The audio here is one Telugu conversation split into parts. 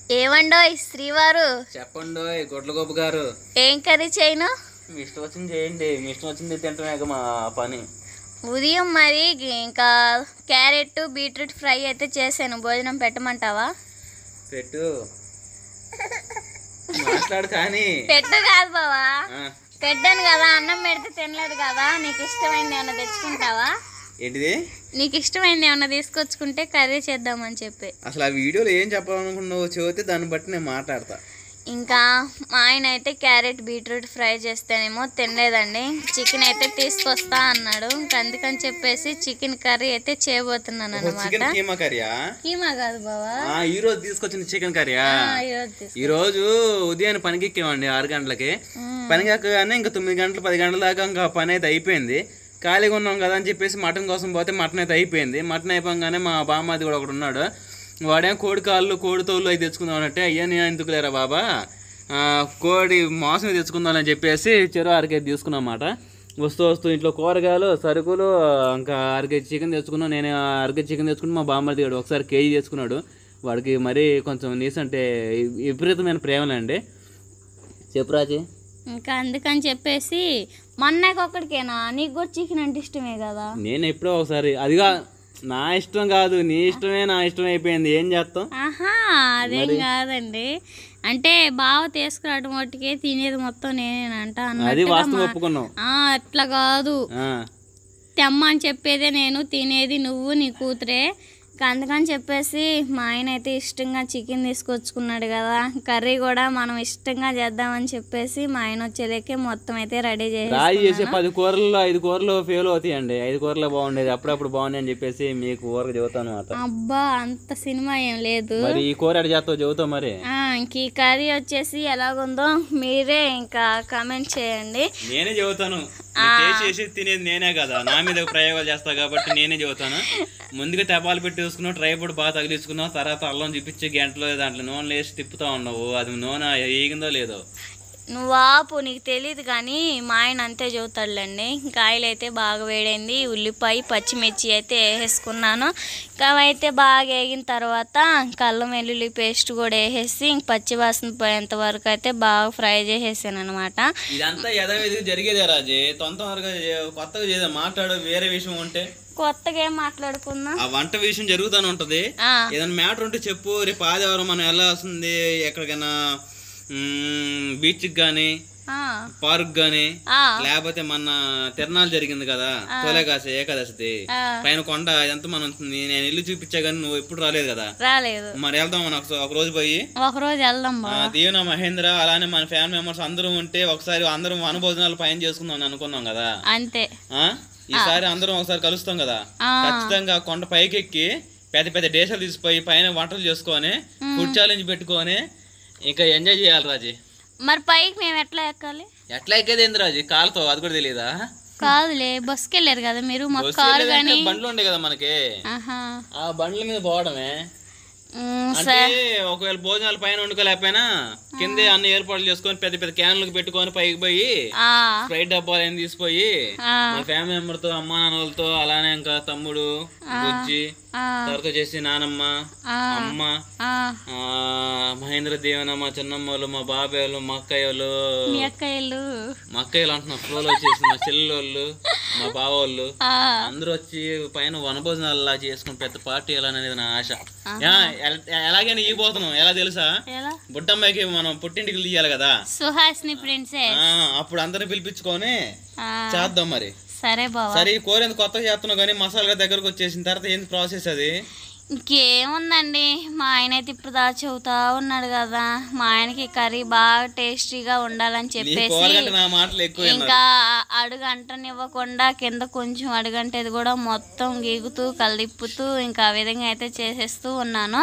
ఏమండోయ్ శ్రీవారు? చెప్పండోయ్ గొడ్లగోపు గారు. ఏం కర్రీ చేయను? మీ ఇష్టం వచ్చింది చేయండి, మీ ఇష్టం వచ్చింది తింటమే మా పని. ఉదయం మరి ఇంకా క్యారెట్ బీట్రూట్ ఫ్రై అయితే చేశాను, భోజనం పెట్టమంటావా? పెట్టు, మాట్లాడు. కానీ పెట్టు కాదు బావా, పెట్టాను కదా, అన్నం పెడితే తినలేదు కదా, నీకు ఇష్టమైంది ఏమన్నా తెచ్చుకుంటావా? ఏంటిది? నీకు ఇష్టమైంది ఏమన్నా తీసుకొచ్చుకుంటే కర్రీ చేద్దామని చెప్పి. అసలు ఆ వీడియోలో ఏం చెప్పాలనుకున్నావు చెబితే దాన్ని బట్టి నేను మాట్లాడతా. ఇంకా మా ఆయన అయితే క్యారెట్ బీట్రూట్ ఫ్రై చేస్తేనేమో తినలేదండి, చికెన్ అయితే తీసుకొస్తా అన్నాడు. అందుకని చెప్పేసి చికెన్ కర్రీ అయితే చేయబోతున్నాను అనమాట. కీమా కాదు బావా, ఈ రోజు తీసుకొచ్చిన చికెన్ కర్రీయా? ఈ రోజు ఉదయాన్నే పనికి ఎక్కేమండి 6 గంటలకి. పనికి ఎక్కగానే ఇంకా 9 గంటలు 10 గంటల దాకా ఇంకా పని అయితే అయిపోయింది. ఖాళీగా ఉన్నాం కదా అని చెప్పేసి మటన్ కోసం పోతే మటన్ అయితే అయిపోయింది. మటన్ అయిపోగానే మా బామ్మది కూడా ఒకడు ఉన్నాడు, వాడేం కోడి కాళ్ళు కోడి తోళ్ళు అయితే తెచ్చుకుందాం అంటే, అయ్యా నేను ఎందుకు లేరా బాబా, కోడి మాంసం తెచ్చుకుందాం అని చెప్పేసి చెరువు 1 కేజీ తీసుకున్నమాట. వస్తూ ఇంట్లో కూరగాయలు సరుకులు ఇంకా 1 కేజీ చికెన్ తెచ్చుకున్నాం. నేను 1 కేజీ చికెన్ తెచ్చుకుని మా బామ్మది దిగాడు ఒకసారి కేజీ తెచ్చుకున్నాడు. వాడికి మరీ కొంచెం నీసు అంటే విపరీతమైన ప్రేమలండి. చెప్పు రాజీ. ఇంకా అందుకని చెప్పేసి మొన్నకొక్కడికేనా, నీకు కూడా చికెన్ అంటే ఇష్టమే కదా? నేను ఎప్పుడో ఒకసారి, అదిగా నా ఇష్టం కాదు నీ ఇష్టమే నా ఇష్టం అయిపోయింది, ఏం చేస్తాం? ఆహా అదేం కాదండి, అంటే బావ తీసుకురావడం మట్టుకే తినేది మొత్తం నేనేనంట. అది వాస్తవం ఒప్పుకున్నాం. అట్లా కాదు, తెమ్మ అని చెప్పేదే నేను, తినేది నువ్వు నీ కూతురే. అందుకని చెప్పేసి మా ఆయన అయితే ఇష్టంగా చికెన్ తీసుకొచ్చుకున్నాడు కదా, కర్రీ కూడా మనం ఇష్టంగా చేద్దామని చెప్పేసి మా ఆయన వచ్చేలేకే మొత్తం అయితే రెడీ చేసి 10 కూరల్లో 5 కూరలు ఫెయిల్ అవుతాయండి. 5 కూరలో బాగుండేది, అప్పుడప్పుడు బాగుంది అని చెప్పేసి మీకు ఊరకు చెబుతాను అన్నమాట. అబ్బా అంత సినిమా ఏం లేదు. మరి ఈ కూర ఎడ చేస్తావు చెబుతావు. మరి ఇంక ఈ కర్రీ వచ్చేసి ఎలాగుందో మీరే ఇంకా కామెంట్ చేయండి. నేనే చెబుతాను, చేసి తినేది నేనే కదా, నా మీద ప్రయోగాలు చేస్తా కాబట్టి నేనే చెబుతాను. ముందుగా తెపాలు పెట్టి చూసుకున్నావు, ట్రై పొడి బాగా తగిలించుకున్నావు, తర్వాత అల్లం చూపించి గంటలో దాంట్లో నూనె వేసి తిప్పుతా ఉన్నావు, అది నూనె ఏగిందో లేదో. నువ్వు ఆపు, నీకు తెలియదు కానీ మా ఆయన అంతే చెబుతాడులేండి. కాయలు అయితే బాగా వేడైంది, ఉల్లిపాయ పచ్చిమిర్చి అయితే వేసేసుకున్నాను. ఇంకా అయితే బాగా వేగిన తర్వాత అల్లం వెల్లుల్లి పేస్ట్ కూడా వేసేసి పచ్చి వాసన పోయేంత వరకు అయితే బాగా ఫ్రై చేసేసాను అనమాట. ఇదంతా యథావిధిగా జరిగేదే రాజే, తొందరగా కొత్తగా చేద్దాం, మాట్లాడు. వేరే విషయం ఉంటే కొత్తగా ఏం మాట్లాడుకున్నా, ఆ వంట విషయం జరుగుతూనే ఉంటది. ఏదైనా మ్యాటర్ ఉంటే చెప్పు. రేపు ఆదివారం మనం వెళ్ళాల్సింది ఎక్కడికైనా, బీచ్ గానీ పార్క్ గానీ, లేకపోతే మన తిరణాలు జరిగింది కదా తొలేకాశ ఏకాదశి పైన కొండ, ఇదంతా మనం నేను ఇల్లు చూపించా గానీ నువ్వు ఎప్పుడు రాలేదు కదా. మరి వెళ్దాం మనం ఒక రోజు పోయి, ఒక రోజు వెళ్దాం. దీవెన మహేంద్ర అలానే మన ఫ్యామిలీ మెంబర్స్ అందరం ఉంటే ఒకసారి అందరం వనభోజనాలు పైన చేసుకుందాం అనుకున్నాం కదా. అంతే, ఈసారి అందరం ఒకసారి కలుస్తాం కదా, ఖచ్చితంగా కొండ పైకి ఎక్కి పెద్ద పెద్ద డేసాలు తీసిపోయి పైన వంటలు చేసుకొని ఫుడ్ ఛాలెంజ్ పెట్టుకొని ఇంకా ఎంజాయ్ చేయాలి రాజీ. మరి పైకి మేము ఎట్లా ఎక్కాలి? ఎట్లా ఎక్కేది ఏంది రాజీ, కాలుతో? అది కూడా తెలియదా? కాదులే, బస్కి వెళ్ళారు కదా మీరు, బండ్లు ఉండే కదా మనకి, ఆ బండ్ల మీద పోవడమే. అంటే ఒకవేళ భోజనాలు పైన వండుకోలేకపోయినా కిందే అన్ని ఏర్పాట్లు చేసుకొని పెద్ద పెద్ద క్యాన్లకు పెట్టుకొని పైకి పోయి స్ప్రైట్ డబ్బాలు ఏం తీసిపోయి మా ఫ్యామిలీ మెంబర్ తో, అమ్మ నాన్నలతో, అలానే ఇంకా తమ్ముడు, బుజ్జి, తర్వాత చేసి నానమ్మ, అమ్మ, మహేంద్ర దేవన, మా చిన్నమ్మలు, మా బాబాయ్లు, మా అక్కయ్యలు అంటున్నా, ఫ్లోలో వచ్చేసి మా చెల్లెళ్ళు, మా బావోళ్ళు అందరూ వచ్చి పైన వనభోజనాలు అలా చేసుకుని పెద్ద పార్టీ వెళ్ళాలనేది నా ఆశ. ఎలాగైనా ఇగిపోతున్నాం, ఎలా తెలుసా? బుట్టమ్మాయికి మనం పుట్టింటికి తీయాలి కదా, సుహాసిని ప్రిన్సెస్, అప్పుడు అందరిని పిలిపించుకొని చేద్దాం. మరి సరే బావ. సరే, కూర ఎంత కొత్తగా చేస్తున్నావు కానీ మసాలా దగ్గరకు వచ్చేసిన తర్వాత ఏంది ప్రాసెస్ అది? ఇంకేముందండి, మా ఆయన అయితే ఇప్పుడు దా చెబుతా ఉన్నాడు కదా, మా ఆయనకి కర్రీ బాగా టేస్టీగా ఉండాలని చెప్పేసి ఇంకా అడుగంటనివ్వకుండా కింద కొంచెం అడుగంటేది కూడా మొత్తం గీగుతూ కలిపుతూ ఇంకా ఆ విధంగా అయితే చేసేస్తూ ఉన్నాను.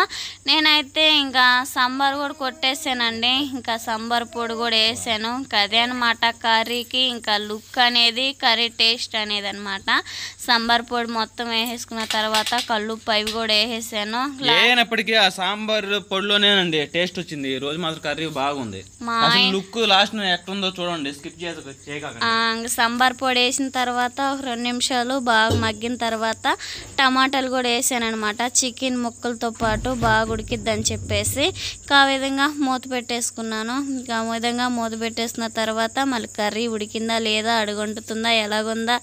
నేనైతే ఇంకా సాంబార్ కూడా కొట్టేసానండి, ఇంకా సాంబార్ పొడి కూడా వేసాను. అదే అనమాట కర్రీకి ఇంకా లుక్ అనేది, కర్రీ టేస్ట్ అనేది అనమాట. సాంబార్ పొడి మొత్తం వేసేసుకున్న తర్వాత కల్లుప్పు అవి కూడా వేసేసాను. లేనప్పటికీ ఆ సాంబార్ పొడిలోనేనండి టేస్ట్ వచ్చింది. ఈ రోజు మాత్రం కర్రీ బాగుంది. లుక్ లాస్ట్ ఎట్లుందో చూడండి, స్కిప్ చేయకండి. సాంబార్ పొడి వేసిన తర్వాత 2 నిమిషాలు బాగా మగ్గిన తర్వాత టమాటాలు కూడా వేసాను అనమాట. చికెన్ ముక్కలతో పాటు బాగా ఉడికిద్దని చెప్పేసి ఇంకా ఆ విధంగా మూత పెట్టేసుకున్నాను. ఇంకా ఆ విధంగా మూత పెట్టేసుకున్న తర్వాత మళ్ళీ కర్రీ ఉడికిందా లేదా, అడుగుంటుందా, ఎలాగుందా,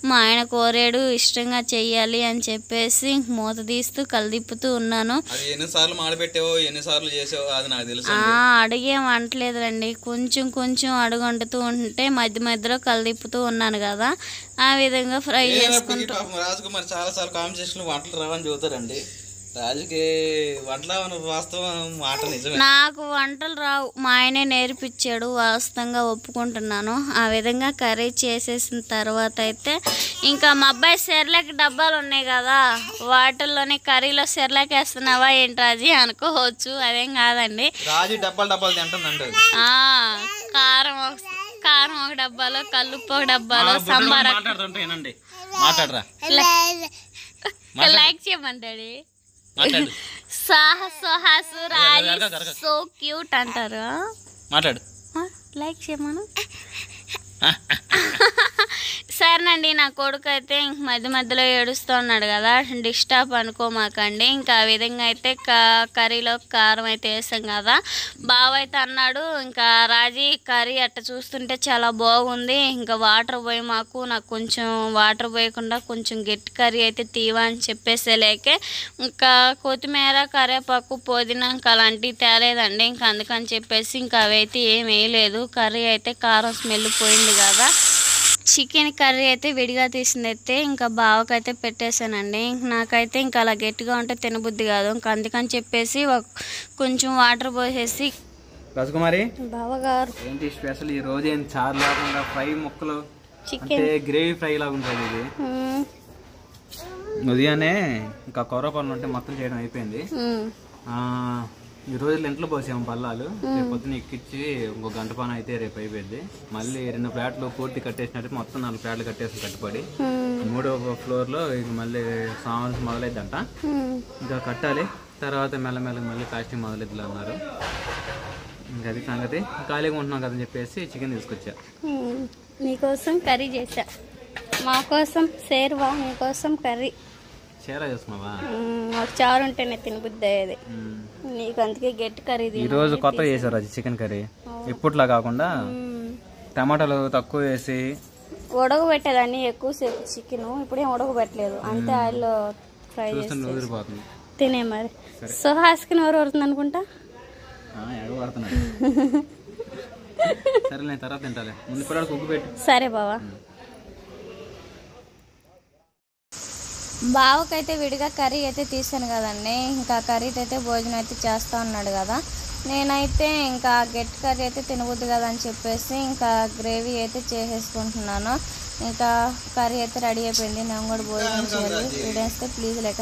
మా ఆయన కోరేడు ఇష్టంగా చెయ్యాలి అని చెప్పేసి మూత తీస్తూ కలిదిప్పుతూ ఉన్నాను. అడిగేం అంటలేదులండి, కొంచెం కొంచెం అడుగంటుతూ ఉంటే మధ్య మధ్యలో కలిదిప్పుతూ ఉన్నాను కదా, ఆ విధంగా ఫ్రై చేసుకుంటూ. రాజకుమార్ చాలా సార్లు కాంపిటీషన్ వంటలు రావని చెబుతారండి. రాజుకి వంటలు వాస్తవం మాట నిజమే. నాకు వంటలు రావు, మా ఆయనే నేర్పించాడు, వాస్తవంగా ఒప్పుకుంటున్నాను. ఆ విధంగా కర్రీ చేసేసిన తర్వాత అయితే ఇంకా మా అబ్బాయి సెర్లాక్ డబ్బాలు ఉన్నాయి కదా, వాటిల్లోనే కర్రీలో సెర్లాక్ వేస్తున్నావా ఏంటి రాజీ అనుకోవచ్చు. అదేం కాదండి, రాజు డబ్బాలు తింటుందండి. కారం ఒక డబ్బాలో, కల్లుప్పు ఒక డబ్బాలో, సాంబార్ మాట్లాడరా లైక్ చేయమంటాడు. సాహసు రాజీ సో క్యూట్ అంటారు. మాట్లాడు, లైక్ చేయమను. సరేనండి, నా కొడుకు అయితే ఇంక మధ్య మధ్యలో ఏడుస్తూ ఉన్నాడు కదా, డిస్టర్బ్ అనుకోమాకండి. ఇంకా ఆ విధంగా అయితే కర్రీలో కారం అయితే వేసాం కదా. బావ అయితే అన్నాడు, ఇంకా రాజీ కర్రీ అట్ట చూస్తుంటే చాలా బాగుంది, ఇంకా వాటర్ పోయి నాకు కొంచెం వాటర్ పోయకుండా కొంచెం గట్టి కర్రీ అయితే తీవా అని చెప్పేసేలేకే ఇంకా కొత్తిమీర, కరివేపాకు, పుదీనా ఇంకా అలాంటివి తేలేదండి. ఇంకా అందుకని చెప్పేసి ఇంకా అవి అయితే ఏం వేయలేదు. కర్రీ అయితే కారం స్మెల్ పోయింది కదా. చికెన్ కర్రీ అయితే విడిగా తీసిందైతే ఇంకా బావకైతే పెట్టేశానండి. నాకైతే ఇంకా అలా గట్టిగా ఉంటే తినబుద్ధి కాదు, ఇంకా అందుకని చెప్పేసి కొంచెం వాటర్ పోసేసి. రాజకుమారి బావగారు ఏంటి స్పెషల్ ఈ రోజు? ఏం చారు లేకుండా ఫ్రై ముక్కలు, చికెన్ గ్రేవీ ఫ్రై లాగా ఉంటుంది ఇది. ఉదయాన్నే ఇంకా కూర పనులు ఉంటే మొత్తం చేయడం అయిపోయింది. ఈ రోజు ఇంట్లో పోసాము పల్లాలు, రేపు పొద్దున ఎక్కించి ఇంకో గంట పని అయితే రేపు అయిపోయింది. మళ్ళీ 2 ఫ్లాట్లు పూర్తి కట్టేసినట్టు మొత్తం 4 ఫ్లాట్లు కట్టేసి కట్టుబడి 3వ ఫ్లోర్లో ఇంక మళ్ళీ సామాన్లు మొదలైద్దంట. ఇంకా కట్టాలి, తర్వాత మెల్లమెల్లగా మళ్ళీ కాస్టింగ్ మొదలైద్దులు అన్నారు. ఇంకా అది సంగతి. ఖాళీగా ఉంటున్నాం కదని చెప్పేసి చికెన్ తీసుకొచ్చా. నీకోసం కర్రీ చేసా, మా కోసం సేర్వా, నీకోసం కర్రీ. షేరా చేసుకున్నావా? నాకు చారు ఉంటేనే తినబుద్ధి అయ్యేది, నీకు అందుకే గట్టి కర్రీ. ఈ రోజు కొత్త చేశారు అది చికెన్ కర్రీ, ఇప్పట్లా కాకుండా టమాటాలు తక్కువ వేసి ఉడకబెట్టేదాన్ని ఎక్కువసేపు చికెన్. ఇప్పుడేం ఉడకబెట్టలేదు, అంతే ఆయిల్లో ఫ్రై చేసి తినే. మరి సుహాస్కి నోరు వరుతుంది అనుకుంటా. సరే నేను తర్వాత తింటాలే, ముందు పిల్లలకు ఉగ్గు పెట్టు. సరే బావా. బావకైతే విడిగా కర్రీ అయితే తీసాను కదండి, ఇంకా కర్రీతో అయితే భోజనం అయితే చేస్తూ ఉన్నాడు కదా. నేనైతే ఇంకా గట్టి కర్రీ అయితే తినబుద్ది కదా అని చెప్పేసి ఇంకా గ్రేవీ అయితే చేసేసుకుంటున్నాను. ఇంకా కర్రీ అయితే రెడీ అయిపోయింది, నేను కూడా భోజనం చేయాలి. వీడియోస్తే ప్లీజ్ లైక్